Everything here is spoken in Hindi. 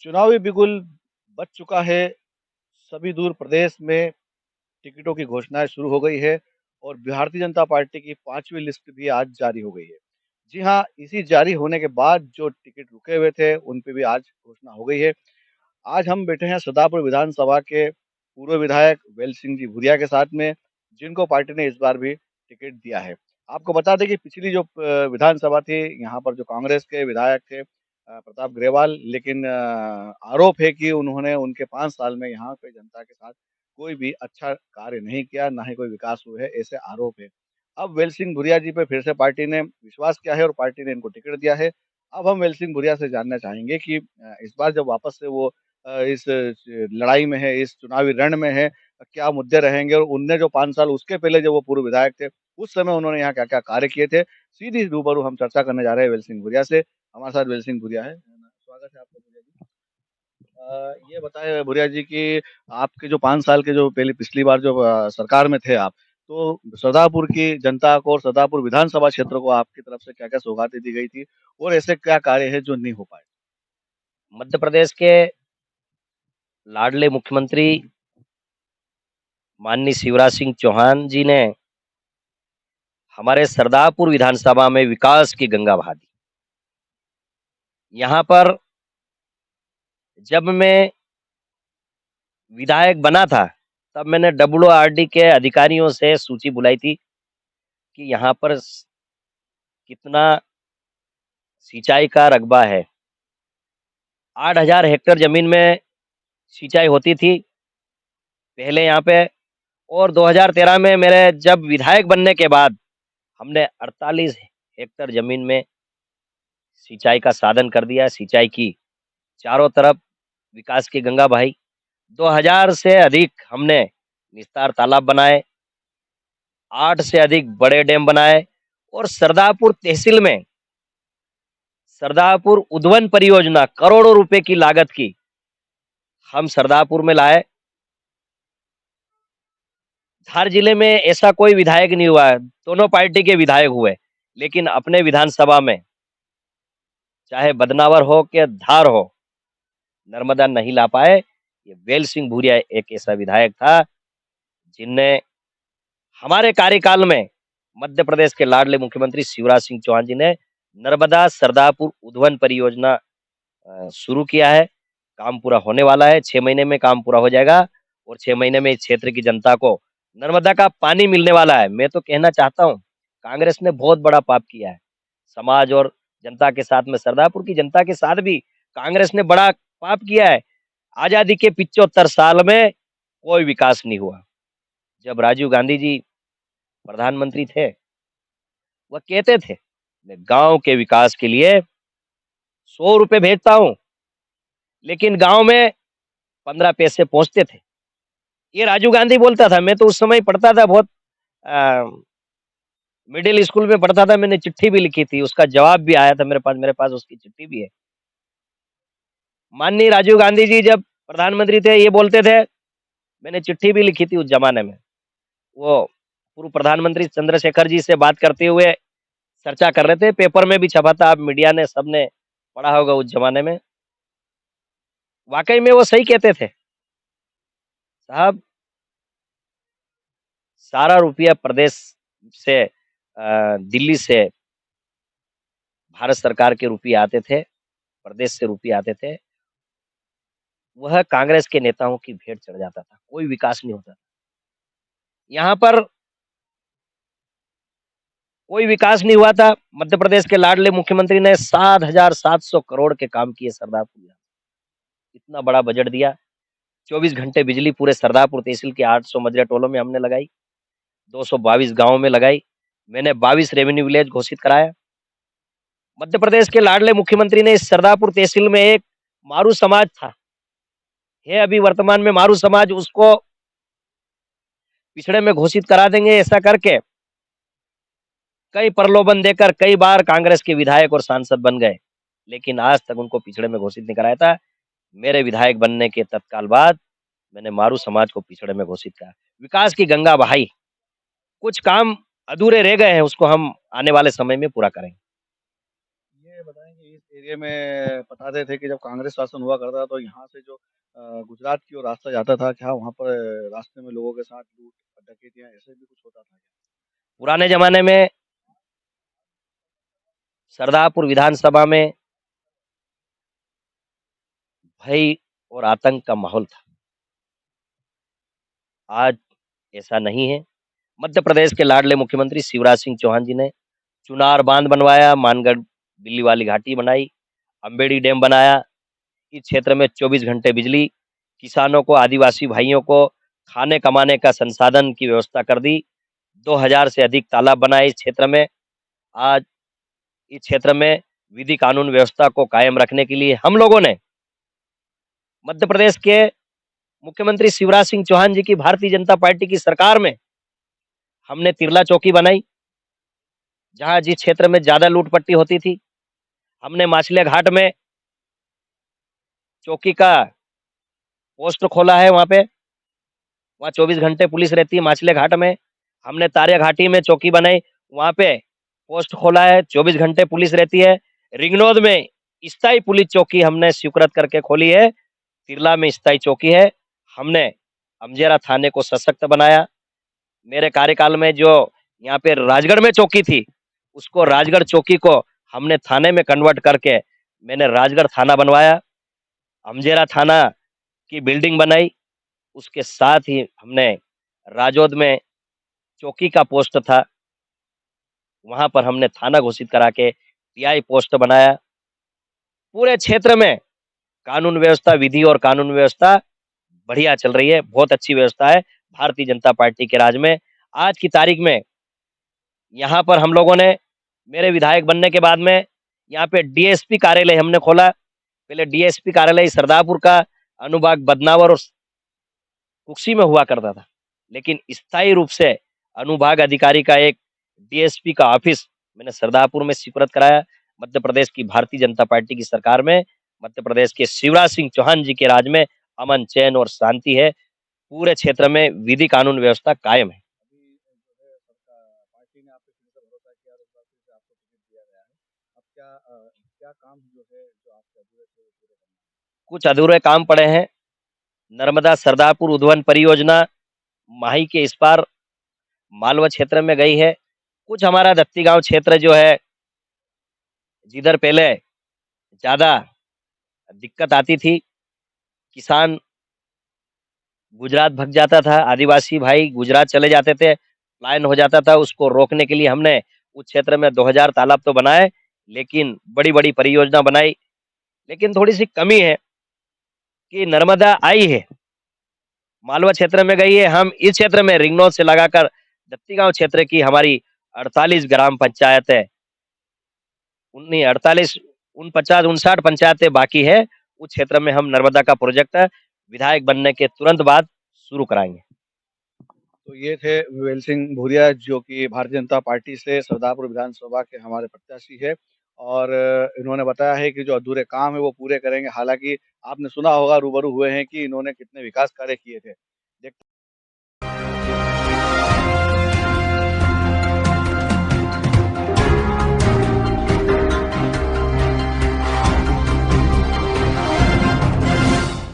चुनावी बिगुल बज चुका है। सभी दूर प्रदेश में टिकटों की घोषणाएँ शुरू हो गई है और भारतीय जनता पार्टी की 5वीं लिस्ट भी आज जारी हो गई है। जी हाँ, इसी जारी होने के बाद जो टिकट रुके हुए थे, उन पे भी आज घोषणा हो गई है। आज हम बैठे हैं सदापुर विधानसभा के पूर्व विधायक वेल सिंह जी भूरिया के साथ में, जिनको पार्टी ने इस बार भी टिकट दिया है। आपको बता दें कि पिछली जो विधानसभा थी, यहाँ पर जो कांग्रेस के विधायक थे प्रताप ग्रेवाल, लेकिन आरोप है कि उन्होंने उनके 5 साल में यहाँ पे जनता के साथ कोई भी अच्छा कार्य नहीं किया, ना ही कोई विकास हुए हैं, ऐसे आरोप है। अब वेल सिंह भूरिया जी पे फिर से पार्टी ने विश्वास किया है और पार्टी ने इनको टिकट दिया है। अब हम वेल सिंह भूरिया से जानना चाहेंगे कि इस बार जब वापस से वो इस लड़ाई में है, इस चुनावी रण में है, क्या मुद्दे रहेंगे और उनने जो 5 साल उसके पहले जब वो पूर्व विधायक थे, उस समय उन्होंने यहाँ क्या-क्या कार्य किए थे? सीधी रूबरू हम चर्चा करने जा रहे हैं वेल सिंह भूरिया से। हमारे साथ वेल सिंह भूरिया है। स्वागत है आपका भूरिया जी। ये बताएँ भूरिया जी कि आपके जो 5 साल के जो पहले पिछली बार जो सरकार में थे आप, तो सरदारपुर की जनता को और सरदारपुर विधानसभा क्षेत्र को आपकी तरफ से क्या-क्या सौगातें दी गई थी? और ऐसे क्या कार्य हैं जो नहीं हो पाए? मध्य प्रदेश के लाडले मुख्यमंत्री माननीय शिवराज सिंह चौहान जी ने हमारे सरदारपुर विधानसभा में विकास की गंगा बहा दी। यहाँ पर जब मैं विधायक बना था, तब मैंने डब्ल्यूआरडी के अधिकारियों से सूची बुलाई थी कि यहाँ पर कितना सिंचाई का रकबा है। 8,000 हेक्टेयर जमीन में सिंचाई होती थी पहले यहाँ पे, और 2013 में मेरे जब विधायक बनने के बाद हमने 48 हेक्टेयर जमीन में सिंचाई का साधन कर दिया। सिंचाई की चारों तरफ विकास की गंगा बहाई। 2000 से अधिक हमने निस्तार तालाब बनाए, 8 से अधिक बड़े डैम बनाए, और सरदारपुर तहसील में सरदारपुर उद्वन परियोजना करोड़ों रुपए की लागत की हम सरदारपुर में लाए। धार जिले में ऐसा कोई विधायक नहीं हुआ है, दोनों पार्टी के विधायक हुए, लेकिन अपने विधानसभा में चाहे बदनावर हो कि धार हो, नर्मदा नहीं ला पाए। ये वेल सिंह भूरिया एक ऐसा विधायक था जिनने हमारे कार्यकाल में मध्य प्रदेश के लाडले मुख्यमंत्री शिवराज सिंह चौहान जी ने नर्मदा सरदारपुर उद्वन परियोजना शुरू किया है। काम पूरा होने वाला है, 6 महीने में काम पूरा हो जाएगा और 6 महीने में इस क्षेत्र की जनता को नर्मदा का पानी मिलने वाला है। मैं तो कहना चाहता हूँ, कांग्रेस ने बहुत बड़ा पाप किया है समाज और जनता के साथ में, सरदारपुर की जनता के साथ भी कांग्रेस ने बड़ा पाप किया है। आजादी के 75 साल में कोई विकास नहीं हुआ। जब राजीव गांधी जी प्रधानमंत्री थे, वह कहते थे मैं गांव के विकास के लिए 100 रुपए भेजता हूं, लेकिन गांव में 15 पैसे पहुंचते थे। ये राजीव गांधी बोलता था। मैं तो उस समय पढ़ता था, बहुत मिडिल स्कूल में पढ़ता था। मैंने चिट्ठी भी लिखी थी, उसका जवाब भी आया था मेरे पास उसकी चिट्ठी भी है। माननीय राजीव गांधी जी जब प्रधानमंत्री थे, ये बोलते थे, मैंने चिट्ठी भी लिखी थी उस जमाने में। वो पूर्व प्रधानमंत्री चंद्रशेखर जी से बात करते हुए चर्चा कर रहे थे, पेपर में भी छपा था, आप मीडिया ने सबने पढ़ा होगा उस जमाने में। वाकई में वो सही कहते थे। साहब, सारा रुपया प्रदेश से दिल्ली से भारत सरकार के रुपये आते थे, प्रदेश से रुपये आते थे, वह कांग्रेस के नेताओं की भेंट चढ़ जाता था, कोई विकास नहीं होता था। यहाँ पर कोई विकास नहीं हुआ था। मध्य प्रदेश के लाडले मुख्यमंत्री ने 7,700 करोड़ के काम किए सरदारपुर में। इतना बड़ा बजट दिया। 24 घंटे बिजली पूरे सरदारपुर तहसील के 800 मजरे टोलों में हमने लगाई, 222 गांवों में लगाई। मैंने 22 रेवेन्यू विलेज घोषित कराया। मध्य प्रदेश के लाडले मुख्यमंत्री ने इस सरदारपुर तहसील में एक मारू समाज था, है अभी वर्तमान में मारू समाज, उसको पिछड़े में घोषित करा देंगे ऐसा करके कई प्रलोभन देकर कई बार कांग्रेस के विधायक और सांसद बन गए, लेकिन आज तक उनको पिछड़े में घोषित नहीं कराया था। मेरे विधायक बनने के तत्काल बाद मैंने मारू समाज को पिछड़े में घोषित करा, विकास की गंगा बहाई। कुछ काम अधूरे रह गए हैं, उसको हम आने वाले समय में पूरा करेंगे। ये बताएँ कि एरिया में बताते थे कि जब कांग्रेस शासन हुआ करता था तो यहाँ से जो गुजरात की ओर रास्ता जाता था, क्या वहाँ पर रास्ते में लोगों के साथ लूट डकैतियाँ ऐसे भी कुछ होता था क्या? पुराने ज़माने में सरदारपुर विधानसभा में भय और आतंक का माहौल था। आज ऐसा नहीं है। मध्य प्रदेश के लाडले मुख्यमंत्री शिवराज सिंह चौहान जी ने चुनार बांध बनवाया, मानगढ़ बिल्ली वाली घाटी बनाई, अम्बेडी डैम बनाया। इस क्षेत्र में 24 घंटे बिजली, किसानों को, आदिवासी भाइयों को खाने कमाने का संसाधन की व्यवस्था कर दी। 2000 से अधिक तालाब बनाए इस क्षेत्र में। आज इस क्षेत्र में विधि कानून व्यवस्था को कायम रखने के लिए हम लोगों ने मध्य प्रदेश के मुख्यमंत्री शिवराज सिंह चौहान जी की भारतीय जनता पार्टी की सरकार में हमने तिरला चौकी बनाई, जहां जिस क्षेत्र में ज्यादा लूटपट्टी होती थी, हमने माछलिया घाट में चौकी का पोस्ट खोला है। वहाँ 24 घंटे पुलिस रहती है माछलिया घाट में। हमने तारिया घाटी में चौकी बनाई, वहाँ पे पोस्ट खोला है, 24 घंटे पुलिस रहती है। रिंगनौद में स्थायी पुलिस चौकी हमने स्वीकृत करके खोली है, तिरला में स्थायी चौकी है। हमने अमजेरा थाने को सशक्त बनाया। मेरे कार्यकाल में जो यहाँ पे राजगढ़ में चौकी थी, उसको राजगढ़ चौकी को हमने थाने में कन्वर्ट करके मैंने राजगढ़ थाना बनवाया। अमजेरा थाना की बिल्डिंग बनाई। उसके साथ ही हमने राजौद में चौकी का पोस्ट था, वहां पर हमने थाना घोषित करा के पीआई पोस्ट बनाया। पूरे क्षेत्र में कानून व्यवस्था, विधि और कानून व्यवस्था बढ़िया चल रही है, बहुत अच्छी व्यवस्था है भारतीय जनता पार्टी के राज में। आज की तारीख में यहाँ पर हम लोगों ने, मेरे विधायक बनने के बाद में यहाँ पे डीएसपी कार्यालय हमने खोला। पहले डीएसपी कार्यालय सरदारपुर का अनुभाग बदनावर और कुक्सी में हुआ करता था, लेकिन स्थायी रूप से अनुभाग अधिकारी का एक डीएसपी का ऑफिस मैंने सरदारपुर में स्वीकृत कराया। मध्य प्रदेश की भारतीय जनता पार्टी की सरकार में, मध्य प्रदेश के शिवराज सिंह चौहान जी के राज में अमन, चैन और शांति है। पूरे क्षेत्र में विधि कानून व्यवस्था कायम है। अभी जो है सरकार पार्टी ने आप पे फिर से भरोसा किया और इस बार फिर से आपको टिकट दिया गया है। अब क्या काम जो है जो आपके अधूरे थे वो पूरे करना है? कुछ अधूरे काम पड़े हैं। नर्मदा सरदारपुर उद्वहन परियोजना माही के इस पार मालवा क्षेत्र में गई है। कुछ हमारा दत्ती गांव क्षेत्र जो है, जिधर पहले ज्यादा दिक्कत आती थी, किसान गुजरात भग जाता था, आदिवासी भाई गुजरात चले जाते थे, पलायन हो जाता था। उसको रोकने के लिए हमने उस क्षेत्र में 2000 तालाब तो बनाए, लेकिन बड़ी बड़ी परियोजना बनाई। लेकिन थोड़ी सी कमी है कि नर्मदा आई है, मालवा क्षेत्र में गई है। हम इस क्षेत्र में रिंगनौद से लगाकर दत्ती गांव क्षेत्र की हमारी 48 ग्राम पंचायत है, 48 49 59 पंचायतें बाकी है। उस क्षेत्र में हम नर्मदा का प्रोजेक्ट विधायक बनने के तुरंत बाद शुरू कराएंगे। तो ये थे विवेल सिंह भूरिया जो कि भारतीय जनता पार्टी से सरदारपुर विधानसभा के हमारे प्रत्याशी है और इन्होंने बताया है कि जो अधूरे काम है वो पूरे करेंगे। हालाँकि आपने सुना होगा, रूबरू हुए हैं कि इन्होंने कितने विकास कार्य किए थे।